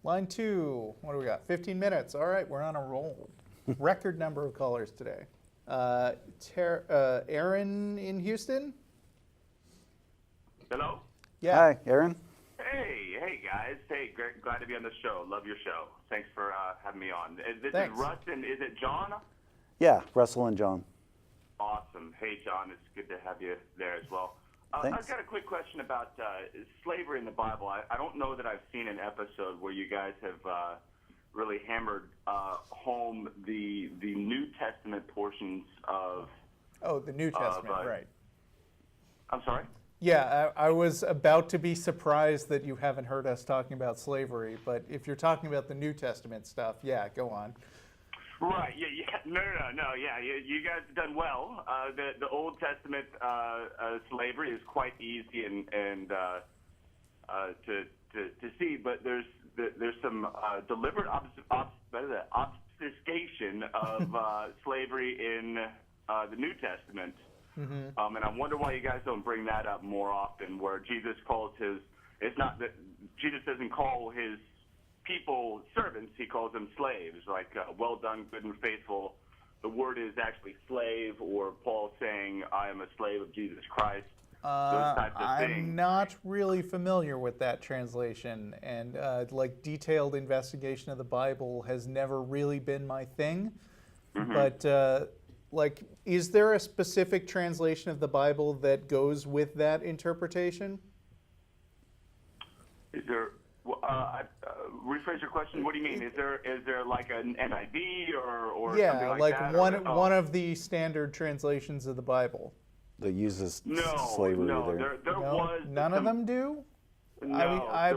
Line 2, what do we got? 15 minutes. All right, we're on a roll. Record number of callers today. Aaron in Houston? Hello? Yeah. Hi, Aaron. Hey guys. Hey, glad to be on the show. Love your show. Thanks for having me on. This Thanks. is Russ, and is it John? Yeah, Russell and John. Awesome. Hey, John. It's good to have you there as well. Thanks. I've got a quick question about slavery in the Bible. I don't know that I've seen an episode where you guys have really hammered home the New Testament portions of... Oh, the New Testament, right. I'm sorry? Yeah, I was about to be surprised that you haven't heard us talking about slavery, but if you're talking about the New Testament stuff, yeah, go on. Right. Yeah. No. Yeah. You guys have done well. The Old Testament slavery is quite easy and to see, but there's some deliberate obfuscation of slavery in the New Testament. Mm-hmm. And I wonder why you guys don't bring that up more often, where Jesus calls it's not that Jesus doesn't call his people servants, he calls them slaves, like, well done, good and faithful. The word is actually slave, or Paul saying, I am a slave of Jesus Christ. Those types of things. I'm not really familiar with that translation, and like detailed investigation of the Bible has never really been my thing. Mm-hmm. But like, is there a specific translation of the Bible that goes with that interpretation? Is there? Rephrase your question. What do you mean? Is there like an NIV or something like that? Yeah, one of the standard translations of the Bible that uses slavery there. There was none of them do. No, I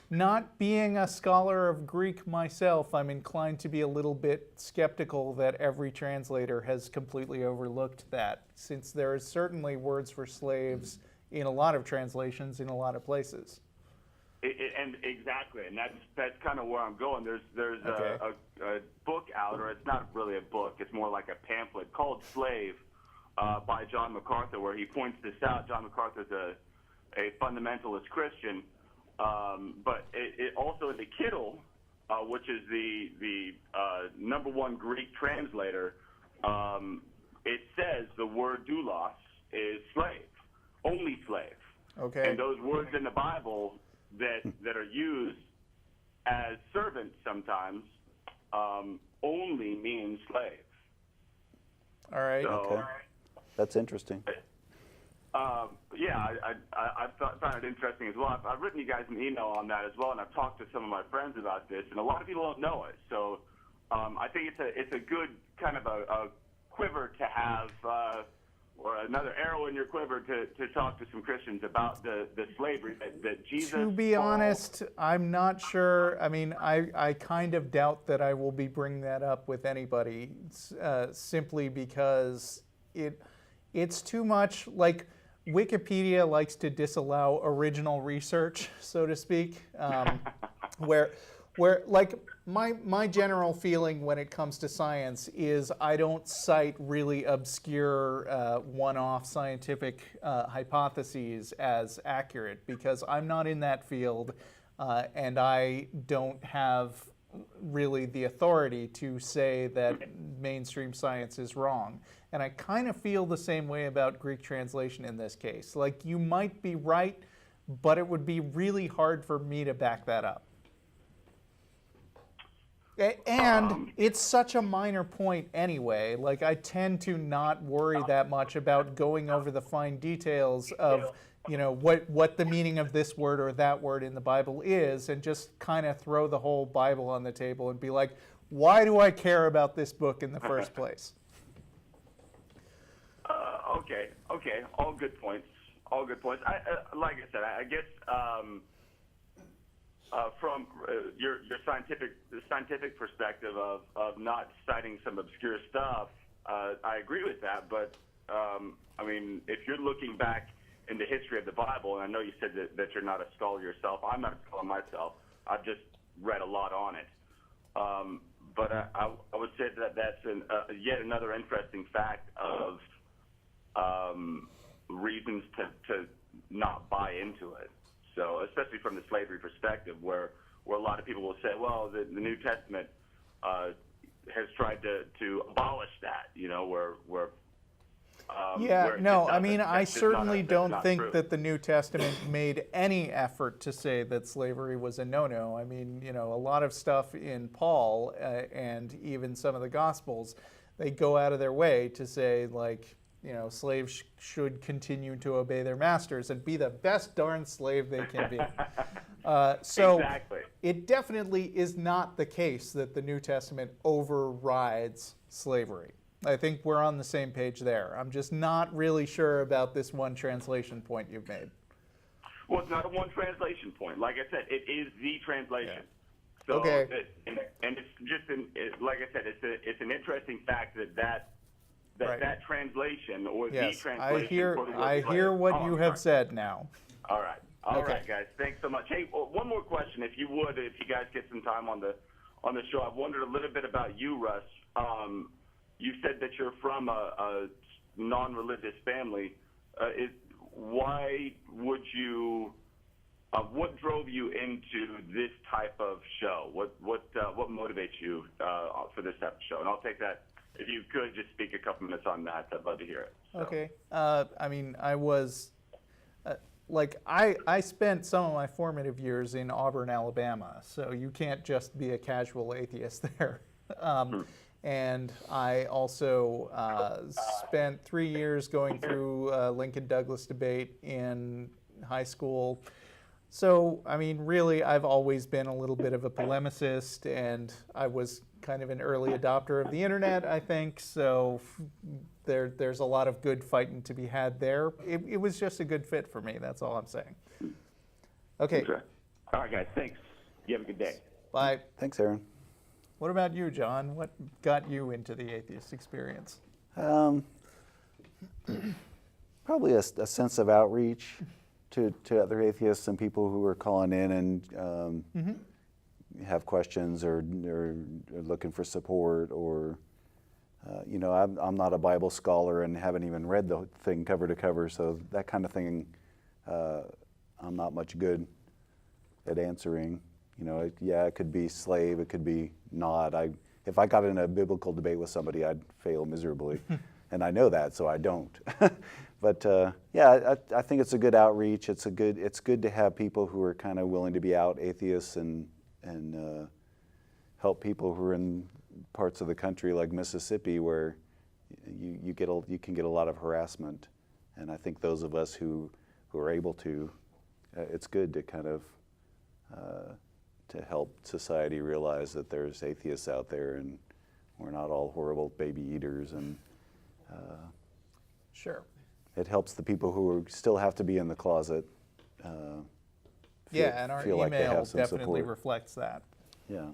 not being a scholar of Greek myself, I'm inclined to be a little bit skeptical that every translator has completely overlooked that, since there is certainly words for slaves in a lot of translations in a lot of places. And exactly, and that's kind of where I'm going. There's Okay. a book out, or it's not really a book, it's more like a pamphlet called Slave by John MacArthur, where he points this out. John MacArthur's a fundamentalist Christian, but it also in the Kittle, which is the number one Greek translator, it says the word doulos is slave, only slave. Okay. And those words in the Bible that are used as servants sometimes only mean slave. All right. So, Okay. That's interesting. Yeah, I found it interesting as well. I've written you guys an email on that as well, and I've talked to some of my friends about this, and a lot of people don't know it. So I think it's a good kind of a quiver to have, or another arrow in your quiver to talk to some Christians about the slavery that Jesus... To be honest, I'm not sure. I mean, I kind of doubt that I will be bringing that up with anybody, simply because it's too much. Like, Wikipedia likes to disallow original research, so to speak, where like my general feeling when it comes to science is I don't cite really obscure one-off scientific hypotheses as accurate, because I'm not in that field and I don't have really the authority to say that mainstream science is wrong. And I kind of feel the same way about Greek translation in this case. Like, you might be right, but it would be really hard for me to back that up. And it's such a minor point anyway. Like, I tend to not worry that much about going over the fine details of, you know, what the meaning of this word or that word in the Bible is, and just kind of throw the whole Bible on the table and be like, why do I care about this book in the first place? Okay. All good points. Like I said, I guess from your scientific perspective of not citing some obscure stuff, I agree with that. But I mean, if you're looking back in the history of the Bible, and I know you said that you're not a scholar yourself. I'm not a scholar myself. I've just read a lot on it. But I would say that that's yet another interesting fact of reasons to not buy into it. So, especially from the slavery perspective, where where a lot of people will say, well, the New Testament has tried to abolish that, where I mean, I certainly don't think that the New Testament made any effort to say that slavery was a no-no. I mean, a lot of stuff in Paul and even some of the Gospels, they go out of their way to say, like, slaves should continue to obey their masters and be the best darn slave they can be. So exactly. It definitely is not the case that the New Testament overrides slavery. I think we're on the same page there. I'm just not really sure about this one translation point you've made. Well, it's not a one translation point. Like I said, it is the translation. Yeah. So, okay. And it's just, like I said, it's an interesting fact that right. that translation or yes, the translation. I hear what you have said now. All right. All right, guys. Thanks so much. Hey, one more question, if you guys get some time on the show. I've wondered a little bit about you, Russ. You said that you're from a non-religious family. Why would you? What drove you into this type of show? What motivates you for this type of show? And I'll take that. If you could just speak a couple minutes on that, I'd love to hear it. So. Okay. I mean, I was. I spent some of my formative years in Auburn, Alabama, so you can't just be a casual atheist there. And I also spent 3 years going through Lincoln-Douglas debate in high school. So, I mean, really, I've always been a little bit of a polemicist, and I was kind of an early adopter of the internet, I think. So there's a lot of good fighting to be had there. It was just a good fit for me. That's all I'm saying. Okay. All right, guys. Thanks. You have a good day. Bye. Thanks, Aaron. What about you, John? What got you into the Atheist Experience? Probably a sense of outreach to other atheists and people who are calling in and have questions or looking for support, or I'm not a Bible scholar and haven't even read the thing cover to cover, so that kind of thing I'm not much good at answering. It could be slave, it could be not. If I got in a biblical debate with somebody, I'd fail miserably, and I know that, so I don't. But I think it's a good outreach. It's good to have people who are kind of willing to be out atheists and help people who are in parts of the country like Mississippi where you can get a lot of harassment, and I think those of us who are able to, it's good to kind of to help society realize that there's atheists out there and we're not all horrible baby eaters, and sure. It helps the people who still have to be in the closet. And our email definitely reflects that. Yeah.